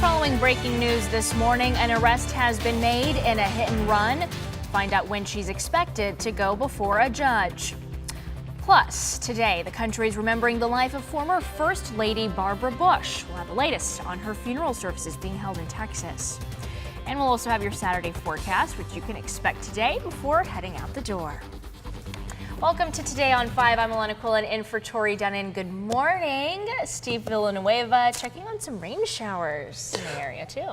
Following breaking news this morning, an arrest has been made in a hit and run. Find out when she's expected to go before a judge. Plus, today, the country is remembering the life of former First Lady Barbara Bush. We'll have the latest on her funeral services being held in Texas. And we'll also have your Saturday forecast, which you can expect today before heading out the door. Welcome to Today on 5. I'm Alana Quillen in for Tori Dunnan. Good morning. Steve Villanueva checking on some rain showers in the area too.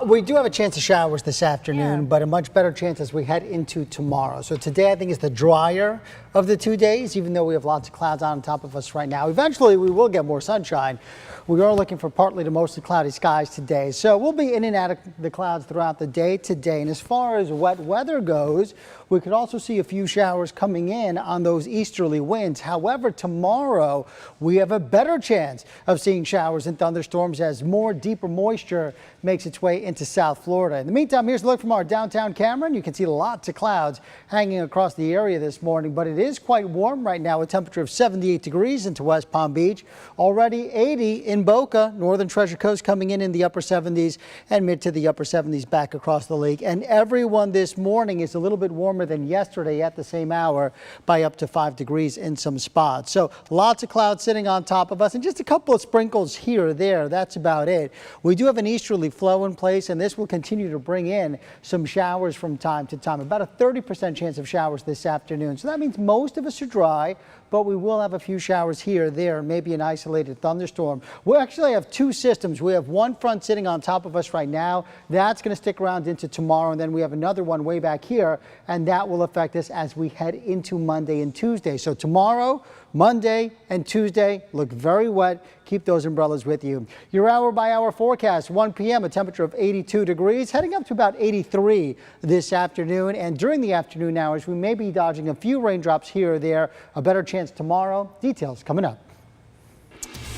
We do have a chance of showers this afternoon, but a much better chance as we head into tomorrow. So today I think is the drier of the 2 days, even though we have lots of clouds on top of us right now. Eventually we will get more sunshine. We are looking for partly to mostly cloudy skies today. So we'll be in and out of the clouds throughout the day today. And as far as wet weather goes, we could also see a few showers coming in on those easterly winds. However, tomorrow we have a better chance of seeing showers and thunderstorms as more deeper moisture makes its way into South Florida. In the meantime, here's a look from our downtown camera, and you can see lots of clouds hanging across the area this morning, but it is quite warm right now, a temperature of 78 degrees into West Palm Beach, already 80 in Boca, northern Treasure Coast coming in the upper 70s and mid to the upper 70s back across the lake. And everyone this morning is a little bit warmer than yesterday at the same hour by up to 5 degrees in some spots. So lots of clouds sitting on top of us and just a couple of sprinkles here or there. That's about it. We do have an easterly flow in place, and this will continue to bring in some showers from time to time. About a 30% chance of showers this afternoon. So that means most of us are dry, but we will have a few showers here or there, maybe an isolated thunderstorm. We actually have two systems. We have one front sitting on top of us right now. That's going to stick around into tomorrow, and then we have another one way back here, and that will affect us as we head into Monday and Tuesday. So tomorrow, Monday and Tuesday look very wet. Keep those umbrellas with you. Your hour-by-hour forecast, 1 p.m., a temperature of 82 degrees, heading up to about 83 this afternoon. And during the afternoon hours, we may be dodging a few raindrops here or there. A better chance tomorrow. Details coming up.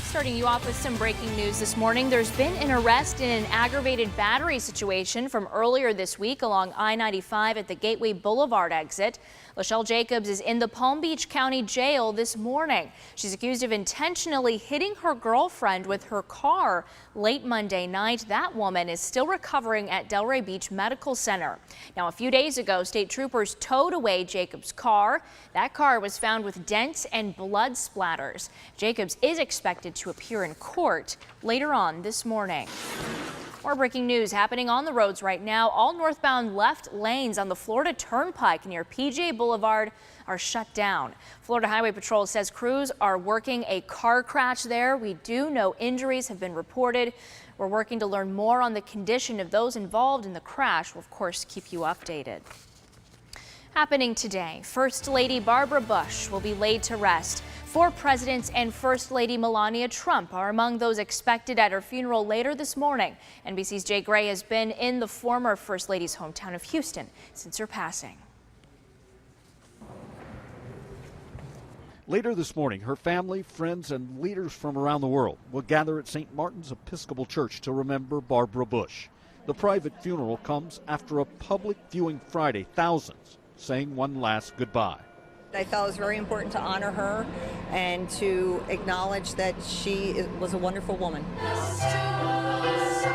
Starting you off with some breaking news this morning. There's been an arrest in an aggravated battery situation from earlier this week along I-95 at the Gateway Boulevard exit. Lachelle Jacobs is in the Palm Beach County Jail this morning. She's accused of intentionally hitting her girlfriend with her car late Monday night. That woman is still recovering at Delray Beach Medical Center. Now, a few days ago, state troopers towed away Jacobs' car. That car was found with dents and blood splatters. Jacobs is expected to appear in court later on this morning. More breaking news happening on the roads right now. All northbound left lanes on the Florida Turnpike near PGA Boulevard are shut down. Florida Highway Patrol says crews are working a car crash there. We do know injuries have been reported. We're working to learn more on the condition of those involved in the crash. We'll, of course, keep you updated. Happening today, First Lady Barbara Bush will be laid to rest. 4 presidents and First Lady Melania Trump are among those expected at her funeral later this morning. NBC's Jay Gray has been in the former First Lady's hometown of Houston since her passing. Later this morning, her family, friends, and leaders from around the world will gather at St. Martin's Episcopal Church to remember Barbara Bush. The private funeral comes after a public viewing Friday, thousands saying one last goodbye. I felt it was very important to honor her and to acknowledge that she was a wonderful woman.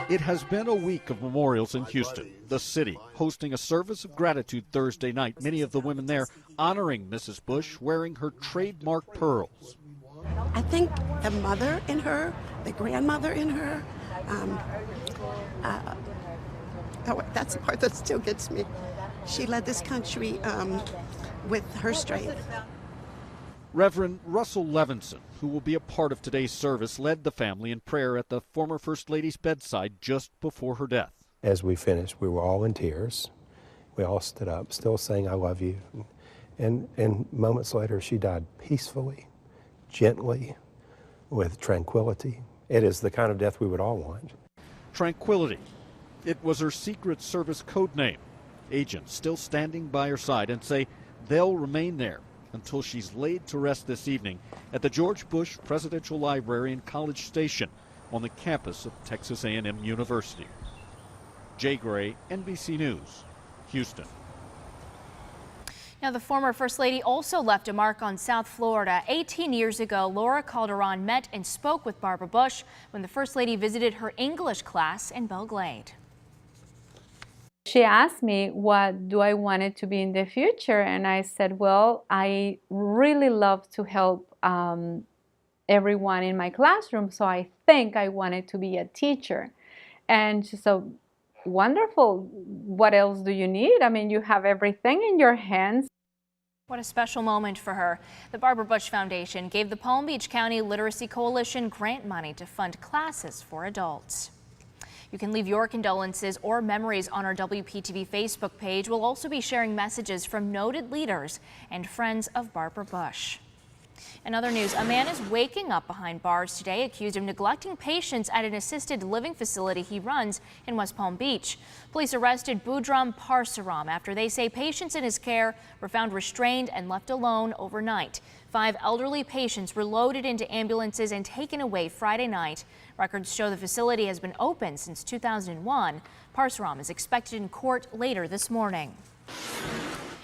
It has been a week of memorials in Houston, the city hosting a service of gratitude Thursday night. Many of the women there honoring Mrs. Bush wearing her trademark pearls. I think the mother in her, the grandmother in her, that's the part that still gets me. She led this country with her strength. Reverend Russell Levinson, who will be a part of today's service, led the family in prayer at the former First Lady's bedside just before her death. As we finished, we were all in tears. We all stood up, still saying, "I love you." And moments later, she died peacefully, gently, with tranquility. It is the kind of death we would all want. Tranquility. It was her Secret Service code name. Agents still standing by her side and say they'll remain there until she's laid to rest this evening at the George Bush Presidential Library in College Station on the campus of Texas A&M University. Jay Gray, NBC News, Houston. Now, the former First Lady also left a mark on South Florida. 18 years ago, Laura Calderon met and spoke with Barbara Bush when the First Lady visited her English class in Belle Glade. She asked me what do I want it to be in the future, and I said, well, I really love to help everyone in my classroom, so I think I wanted to be a teacher. And she said, wonderful, what else do you need? I mean, you have everything in your hands. What a special moment for her. The Barbara Bush Foundation gave the Palm Beach County Literacy Coalition grant money to fund classes for adults. You can leave your condolences or memories on our WPTV Facebook page. We'll also be sharing messages from noted leaders and friends of Barbara Bush. In other news, a man is waking up behind bars today, accused of neglecting patients at an assisted living facility he runs in West Palm Beach. Police arrested Budram Parsaram after they say patients in his care were found restrained and left alone overnight. 5 elderly patients were loaded into ambulances and taken away Friday night. Records show the facility has been open since 2001. Parsaram is expected in court later this morning.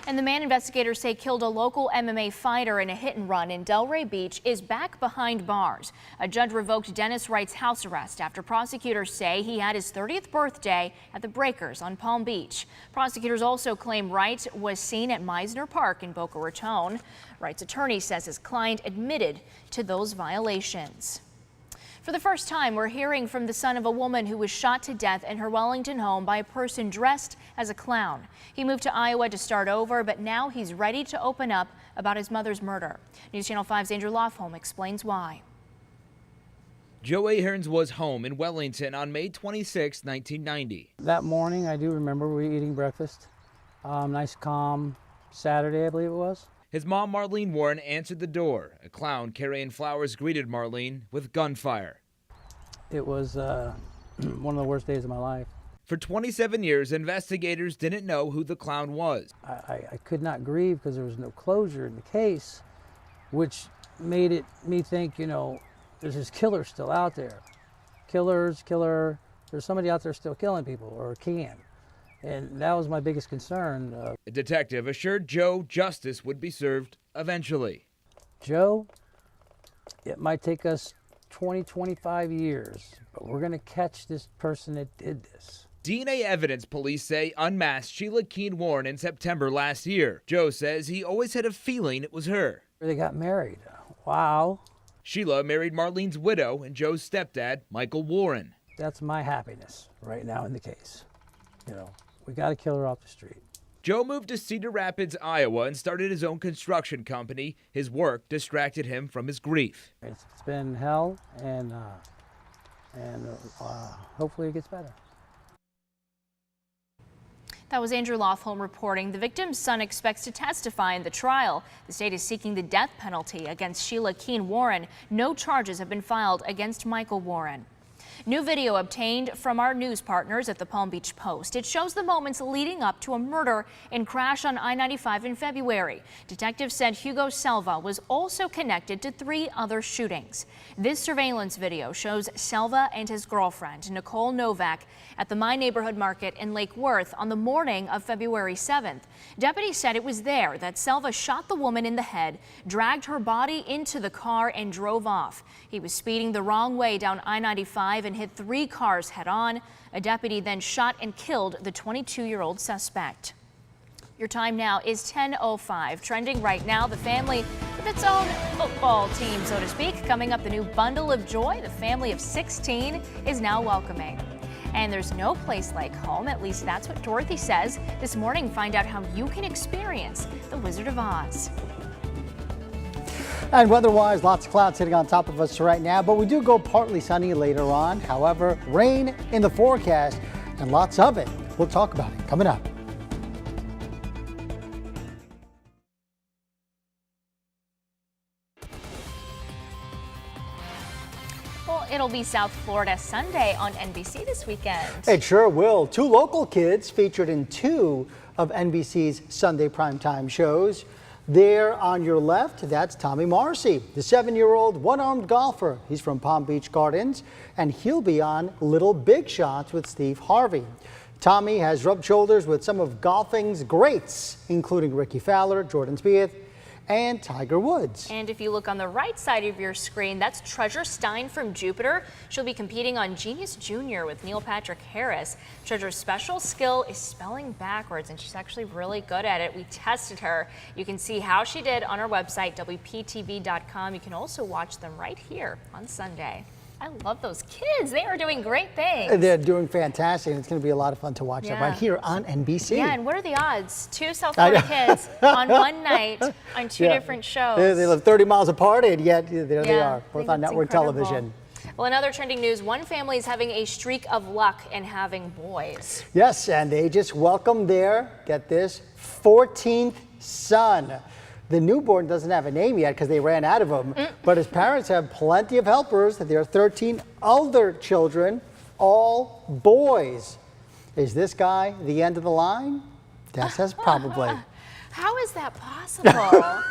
And the man investigators say killed a local MMA fighter in a hit and run in Delray Beach is back behind bars. A judge revoked Dennis Wright's house arrest after prosecutors say he had his 30th birthday at the Breakers on Palm Beach. Prosecutors also claim Wright was seen at Meisner Park in Boca Raton. Wright's attorney says his client admitted to those violations. For the first time, we're hearing from the son of a woman who was shot to death in her Wellington home by a person dressed as a clown. He moved to Iowa to start over, but now he's ready to open up about his mother's murder. News Channel 5's Andrew Lofholm explains why. Joe Ahearns was home in Wellington on May 26, 1990. That morning, I do remember we were eating breakfast. Nice, calm Saturday, I believe it was. His mom, Marlene Warren, answered the door. A clown carrying flowers greeted Marlene with gunfire. It was one of the worst days of my life. For 27 years, investigators didn't know who the clown was. I could not grieve because there was no closure in the case, which made me think, you know, there's this killer still out there. Killer, there's somebody out there still killing people, or can. And that was my biggest concern. A detective assured Joe justice would be served eventually. Joe, it might take us 20, 25 years, but we're going to catch this person that did this. DNA evidence, police say, unmasked Sheila Keen Warren in September last year. Joe says he always had a feeling it was her. They got married. Wow. Sheila married Marlene's widow and Joe's stepdad, Michael Warren. That's my happiness right now in the case. You know, we got to kill her off the street. Joe moved to Cedar Rapids, Iowa, and started his own construction company. His work distracted him from his grief. It's been hell, and hopefully it gets better. That was Andrew Lofholm reporting. The victim's son expects to testify in the trial. The state is seeking the death penalty against Sheila Keen Warren. No charges have been filed against Michael Warren. New video obtained from our news partners at the Palm Beach Post. It shows the moments leading up to a murder and crash on I-95 in February. Detectives said Hugo Selva was also connected to 3 other shootings. This surveillance video shows Selva and his girlfriend, Nicole Novak, at the My Neighborhood Market in Lake Worth on the morning of February 7th. Deputies said it was there that Selva shot the woman in the head, dragged her body into the car, and drove off. He was speeding the wrong way down I-95 and hit 3 cars head-on. A deputy then shot and killed the 22-year-old suspect. Your time now is 10:05. Trending right now, the family with its own football team, so to speak. Coming up, the new bundle of joy the family of 16 is now welcoming. And there's no place like home, at least that's what Dorothy says. This morning, find out how you can experience the Wizard of Oz. And weather-wise, lots of clouds sitting on top of us right now, but we do go partly sunny later on. However, rain in the forecast and lots of it. We'll talk about it coming up. Well, it'll be South Florida Sunday on NBC this weekend. It sure will. 2 local kids featured in 2 of NBC's Sunday primetime shows. There on your left, that's Tommy Marcy, the 7-year-old one-armed golfer. He's from Palm Beach Gardens, and he'll be on Little Big Shots with Steve Harvey. Tommy has rubbed shoulders with some of golfing's greats, including Ricky Fowler, Jordan Spieth, and Tiger Woods. And if you look on the right side of your screen, that's Treasure Stein from Jupiter. She'll be competing on Genius Junior with Neil Patrick Harris. Treasure's special skill is spelling backwards, and she's actually really good at it. We tested her. You can see how she did on our website, WPTV.com. You can also watch them right here on Sunday. I love those kids. They are doing great things. They're doing fantastic, and it's going to be a lot of fun to watch them right here on NBC. Yeah, and what are the odds? Two South Florida kids on one night on two different shows. They live 30 miles apart, and yet there they are, both on network television. Well, in other trending news, one family is having a streak of luck in having boys. Yes, and they just welcomed their, get this, 14th son. The newborn doesn't have a name yet because they ran out of them, but his parents have plenty of helpers. There are 13 other children, all boys. Is this guy the end of the line? Des says probably. How is that possible?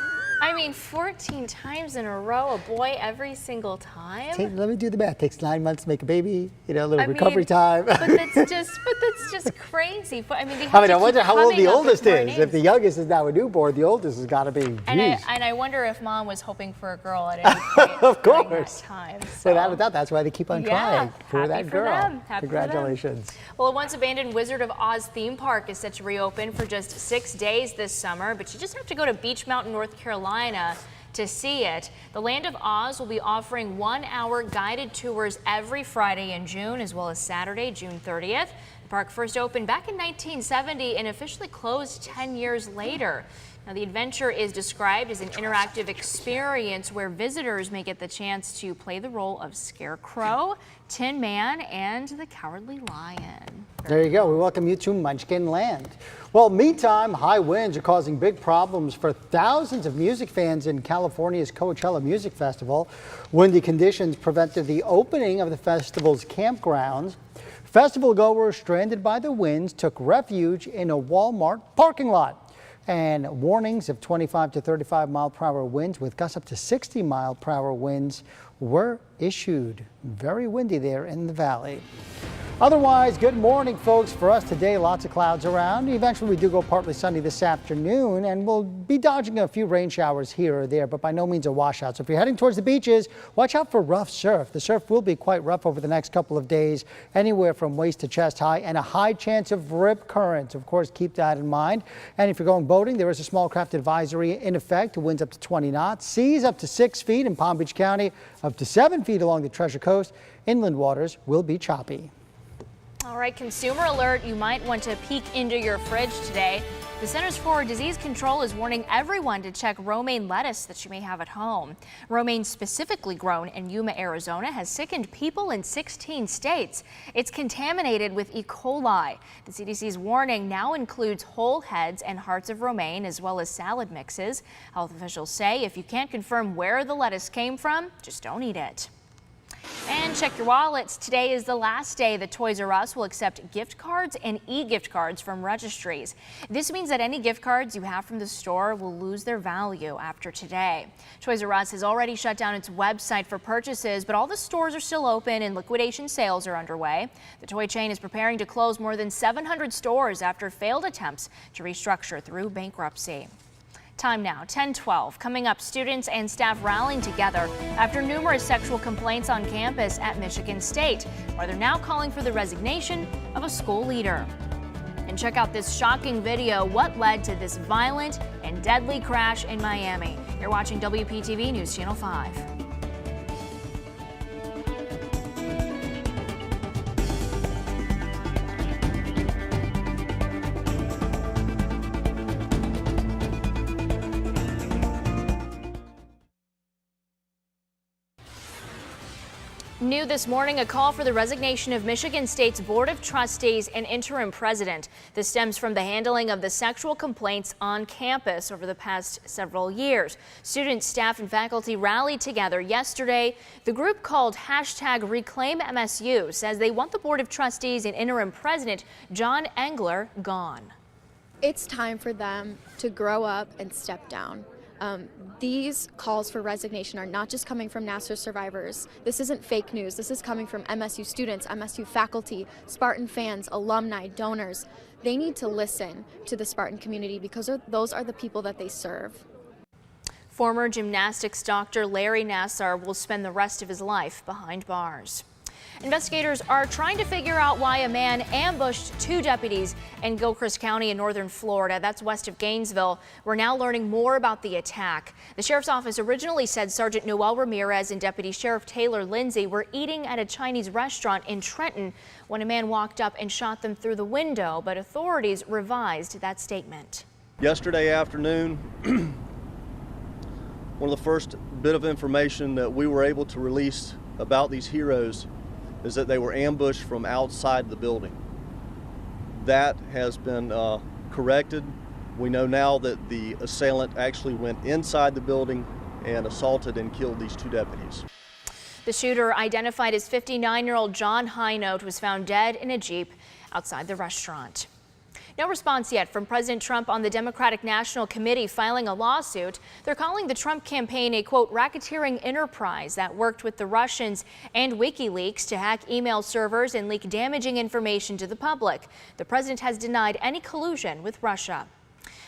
I mean, 14 times in a row, a boy every single time. Let me do the math. Takes 9 months to make a baby. You know, a little recovery time. But that's just crazy. I mean, I wonder how old the oldest is. If the youngest is now a newborn, the oldest has got to be. And I wonder if mom was hoping for a girl at any point. Of course. That time. So. Without a doubt, that's why they keep on trying for that girl. Congratulations. Well, a once abandoned Wizard of Oz theme park is set to reopen for just 6 days this summer, but you just have to go to Beach Mountain, North Carolina to see it. The Land of Oz will be offering 1-hour guided tours every Friday in June, as well as Saturday, June 30th. The park first opened back in 1970 and officially closed 10 years later. Now, the adventure is described as an interactive experience where visitors may get the chance to play the role of Scarecrow, Tin Man, and the Cowardly Lion. There you go. We welcome you to Munchkin Land. Well, meantime, high winds are causing big problems for thousands of music fans in California's Coachella Music Festival. Windy conditions prevented the opening of the festival's campgrounds. Festival goers stranded by the winds took refuge in a Walmart parking lot. And warnings of 25 to 35 mile per hour winds with gusts up to 60 mile per hour winds were issued. Very windy there in the valley. Otherwise, good morning, folks. For us today, lots of clouds around. Eventually, we do go partly sunny this afternoon, and we'll be dodging a few rain showers here or there, but by no means a washout. So if you're heading towards the beaches, watch out for rough surf. The surf will be quite rough over the next couple of days, anywhere from waist to chest high, and a high chance of rip currents. Of course, keep that in mind. And if you're going boating, there is a small craft advisory in effect. Winds up to 20 knots. Seas up to 6 feet in Palm Beach County, up to 7 feet along the Treasure Coast. Inland waters will be choppy. All right, consumer alert. You might want to peek into your fridge today. The Centers for Disease Control is warning everyone to check romaine lettuce that you may have at home. Romaine, specifically grown in Yuma, Arizona, has sickened people in 16 states. It's contaminated with E. coli. The CDC's warning now includes whole heads and hearts of romaine, as well as salad mixes. Health officials say if you can't confirm where the lettuce came from, just don't eat it. And check your wallets. Today is the last day that Toys R Us will accept gift cards and e-gift cards from registries. This means that any gift cards you have from the store will lose their value after today. Toys R Us has already shut down its website for purchases, but all the stores are still open and liquidation sales are underway. The toy chain is preparing to close more than 700 stores after failed attempts to restructure through bankruptcy. Time now, 10:12. Coming up, students and staff rallying together after numerous sexual complaints on campus at Michigan State, where they're now calling for the resignation of a school leader. And check out this shocking video, what led to this violent and deadly crash in Miami. You're watching WPTV News Channel 5. New this morning, a call for the resignation of Michigan State's Board of Trustees and interim president. This stems from the handling of the sexual complaints on campus over the past several years. Students, staff, and faculty rallied together yesterday. The group, called #ReclaimMSU, says they want the Board of Trustees and interim president John Engler gone. It's time for them to grow up and step down. These calls for resignation are not just coming from Nassar survivors. This isn't fake news. This is coming from MSU students, MSU faculty, Spartan fans, alumni, donors. They need to listen to the Spartan community because those are the people that they serve. Former gymnastics doctor Larry Nassar will spend the rest of his life behind bars. Investigators are trying to figure out why a man ambushed 2 deputies in Gilchrist County in northern Florida. That's west of Gainesville. We're now learning more about the attack. The sheriff's office originally said Sergeant Noel Ramirez and Deputy Sheriff Taylor Lindsay were eating at a Chinese restaurant in Trenton when a man walked up and shot them through the window, but authorities revised that statement. Yesterday afternoon, one of the first bit of information that we were able to release about these heroes is that they were ambushed from outside the building. That has been corrected. We know now that the assailant actually went inside the building and assaulted and killed these 2 deputies. The shooter, identified as 59-year-old John Hinote, was found dead in a Jeep outside the restaurant. No response yet from President Trump on the Democratic National Committee filing a lawsuit. They're calling the Trump campaign a, quote, racketeering enterprise that worked with the Russians and WikiLeaks to hack email servers and leak damaging information to the public. The president has denied any collusion with Russia.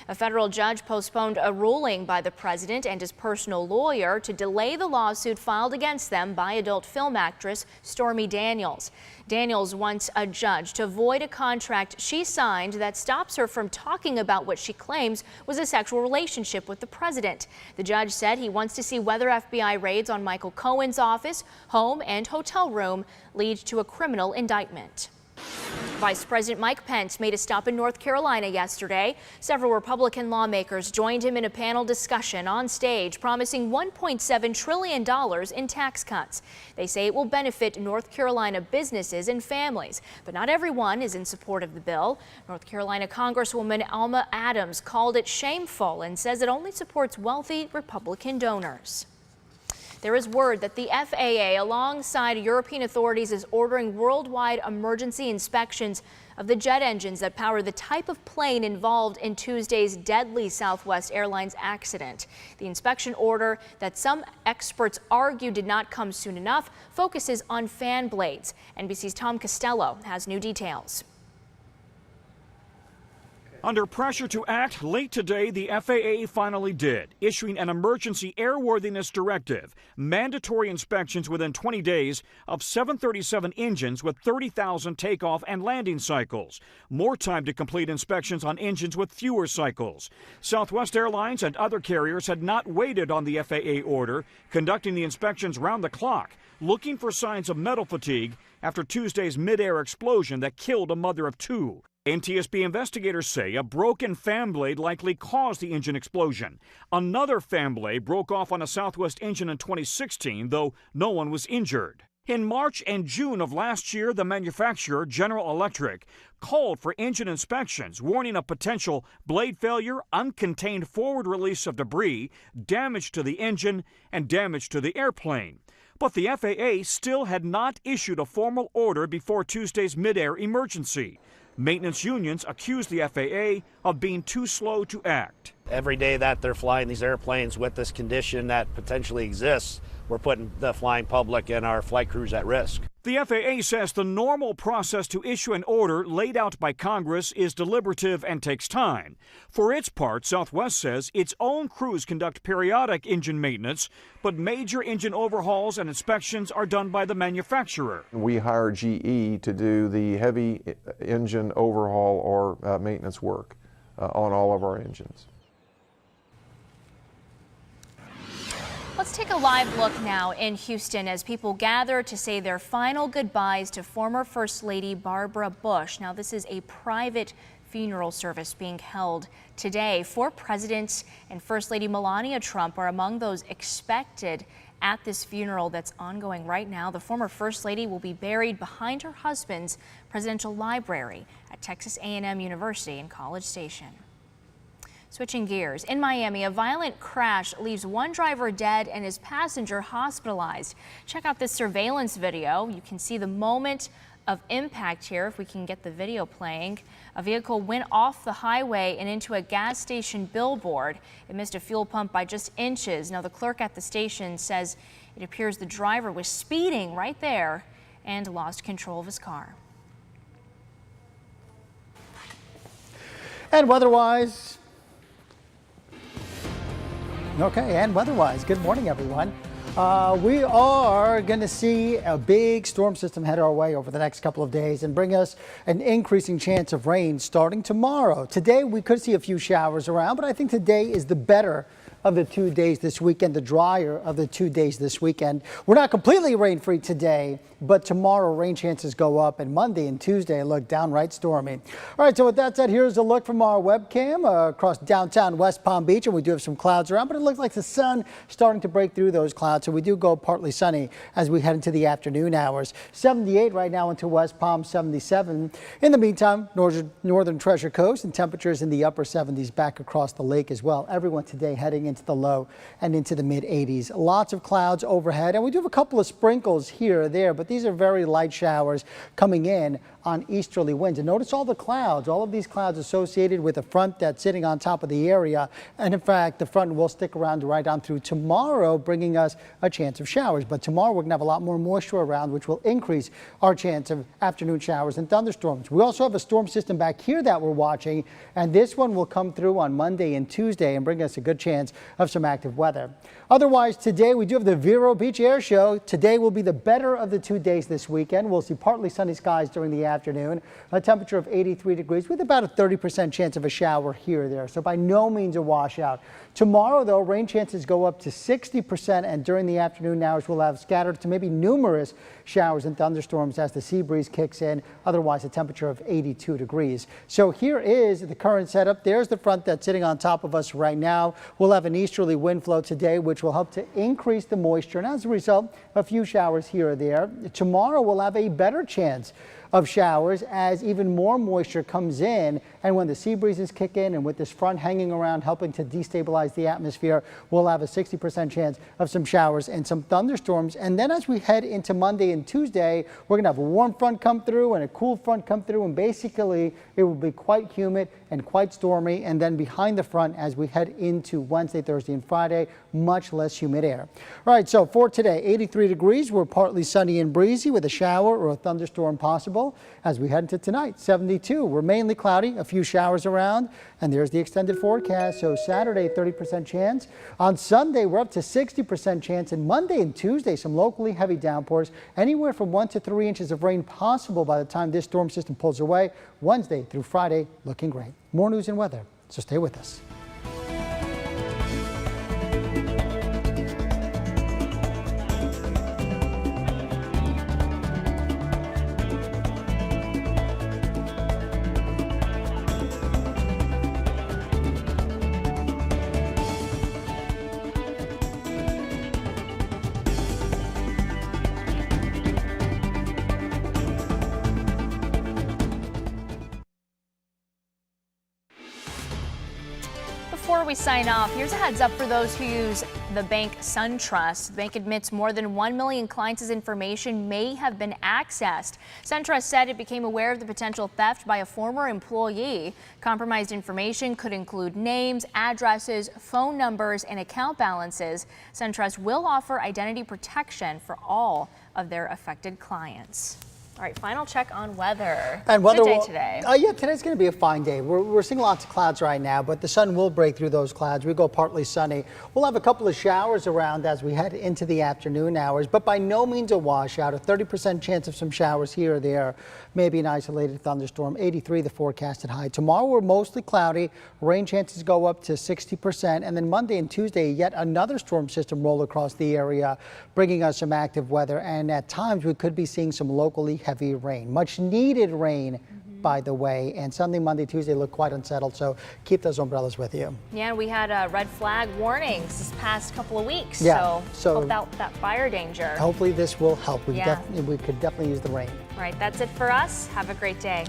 A federal judge postponed a ruling by the president and his personal lawyer to delay the lawsuit filed against them by adult film actress Stormy Daniels. Daniels wants a judge to void a contract she signed that stops her from talking about what she claims was a sexual relationship with the president. The judge said he wants to see whether FBI raids on Michael Cohen's office, home, and hotel room lead to a criminal indictment. Vice President Mike Pence made a stop in North Carolina yesterday. Several Republican lawmakers joined him in a panel discussion on stage, promising $1.7 trillion in tax cuts. They say it will benefit North Carolina businesses and families, but not everyone is in support of the bill. North Carolina Congresswoman Alma Adams called it shameful and says it only supports wealthy Republican donors. There is word that the FAA, alongside European authorities, is ordering worldwide emergency inspections of the jet engines that power the type of plane involved in Tuesday's deadly Southwest Airlines accident. The inspection order that some experts argue did not come soon enough focuses on fan blades. NBC's Tom Costello has new details. Under pressure to act, late today, the FAA finally did, issuing an emergency airworthiness directive, mandatory inspections within 20 days of 737 engines with 30,000 takeoff and landing cycles, more time to complete inspections on engines with fewer cycles. Southwest Airlines and other carriers had not waited on the FAA order, conducting the inspections round the clock, looking for signs of metal fatigue after Tuesday's mid-air explosion that killed a mother of 2. NTSB investigators say a broken fan blade likely caused the engine explosion. Another fan blade broke off on a Southwest engine in 2016, though no one was injured. In March and June of last year, the manufacturer, General Electric, called for engine inspections, warning of potential blade failure, uncontained forward release of debris, damage to the engine, and damage to the airplane. But the FAA still had not issued a formal order before Tuesday's mid-air emergency. Maintenance unions accuse the FAA of being too slow to act. Every day that they're flying these airplanes with this condition that potentially exists, we're putting the flying public and our flight crews at risk. The FAA says the normal process to issue an order laid out by Congress is deliberative and takes time. For its part, Southwest says its own crews conduct periodic engine maintenance, but major engine overhauls and inspections are done by the manufacturer. We hire GE to do the heavy engine overhaul or maintenance work on all of our engines. Let's take a live look now in Houston as people gather to say their final goodbyes to former First Lady Barbara Bush. Now, this is a private funeral service being held today. 4 presidents and First Lady Melania Trump are among those expected at this funeral that's ongoing right now. The former First Lady will be buried behind her husband's presidential library at Texas A&M University in College Station. Switching gears, in Miami, a violent crash leaves one driver dead and his passenger hospitalized. Check out this surveillance video. You can see the moment of impact here, if we can get the video playing. A vehicle went off the highway and into a gas station billboard. It missed a fuel pump by just inches. Now, the clerk at the station says it appears the driver was speeding right there and lost control of his car. And weather-wise, good morning, everyone. We are going to see a big storm system head our way over the next couple of days and bring us an increasing chance of rain starting tomorrow. Today, we could see a few showers around, but I think today is the better of the 2 days this weekend, the drier of the 2 days this weekend. We're not completely rain-free today, but tomorrow rain chances go up, and Monday and Tuesday look downright stormy. All right, so with that said, here's a look from our webcam across downtown West Palm Beach, and we do have some clouds around, but it looks like the sun starting to break through those clouds, so we do go partly sunny as we head into the afternoon hours. 78 right now into West Palm, 77. In the meantime, northern Treasure Coast and temperatures in the upper 70s back across the lake as well. Everyone today heading into the low and into the mid 80s. Lots of clouds overhead, and we do have a couple of sprinkles here or there, but these are very light showers coming in on easterly winds. And notice all the clouds, all of these clouds associated with a front that's sitting on top of the area. And in fact, the front will stick around right on through tomorrow, bringing us a chance of showers. But tomorrow we're going to have a lot more moisture around, which will increase our chance of afternoon showers and thunderstorms. We also have a storm system back here that we're watching, and this one will come through on Monday and Tuesday and bring us a good chance of some active weather. Otherwise, today we do have the Vero Beach Air Show. Today will be the better of the 2 days this weekend. We'll see partly sunny skies during the afternoon, a temperature of 83 degrees with about a 30% chance of a shower here or there. So by no means a washout. Tomorrow, though, rain chances go up to 60%, and during the afternoon hours, we'll have scattered to maybe numerous showers and thunderstorms as the sea breeze kicks in. Otherwise, a temperature of 82 degrees. So here is the current setup. There's the front that's sitting on top of us right now. We'll have an easterly wind flow today, which will help to increase the moisture, and as a result, a few showers here or there. Tomorrow, we'll have a better chance of showers as even more moisture comes in, and when the sea breezes kick in and with this front hanging around helping to destabilize the atmosphere, we'll have a 60% chance of some showers and some thunderstorms. And then as we head into Monday and Tuesday, we're going to have a warm front come through and a cool front come through, and basically it will be quite humid and quite stormy. And then behind the front, as we head into Wednesday, Thursday, and Friday, much less humid air. All right, so for today, 83 degrees. We're partly sunny and breezy with a shower or a thunderstorm possible. As we head into tonight, 72. We're mainly cloudy, a few showers around, and there's the extended forecast. So Saturday, 30% chance. On Sunday, we're up to 60% chance, and Monday and Tuesday, some locally heavy downpours, anywhere from 1 to 3 inches of rain possible by the time this storm system pulls away. Wednesday through Friday, looking great. More news and weather, so stay with us. Before we sign off, here's a heads up for those who use the bank SunTrust. The bank admits more than 1 million clients' information may have been accessed. SunTrust said it became aware of the potential theft by a former employee. Compromised information could include names, addresses, phone numbers, and account balances. SunTrust will offer identity protection for all of their affected clients. All right, final check on weather. And weather, good day today. Yeah, today's going to be a fine day. We're seeing lots of clouds right now, but the sun will break through those clouds. We go partly sunny. We'll have a couple of showers around as we head into the afternoon hours, but by no means a washout. A 30% chance of some showers here or there, maybe an isolated thunderstorm. 83 the forecasted high. Tomorrow we're mostly cloudy. Rain chances go up to 60%, and then Monday and Tuesday, yet another storm system roll across the area, bringing us some active weather, and at times we could be seeing some locally heavy rain, much needed rain, by the way. And Sunday, Monday, Tuesday look quite unsettled, so keep those umbrellas with you. Yeah, we had red flag warnings this past couple of weeks, so hope that fire danger. Hopefully this will help. We Yeah. could definitely use the rain. All right, that's it for us. Have a great day.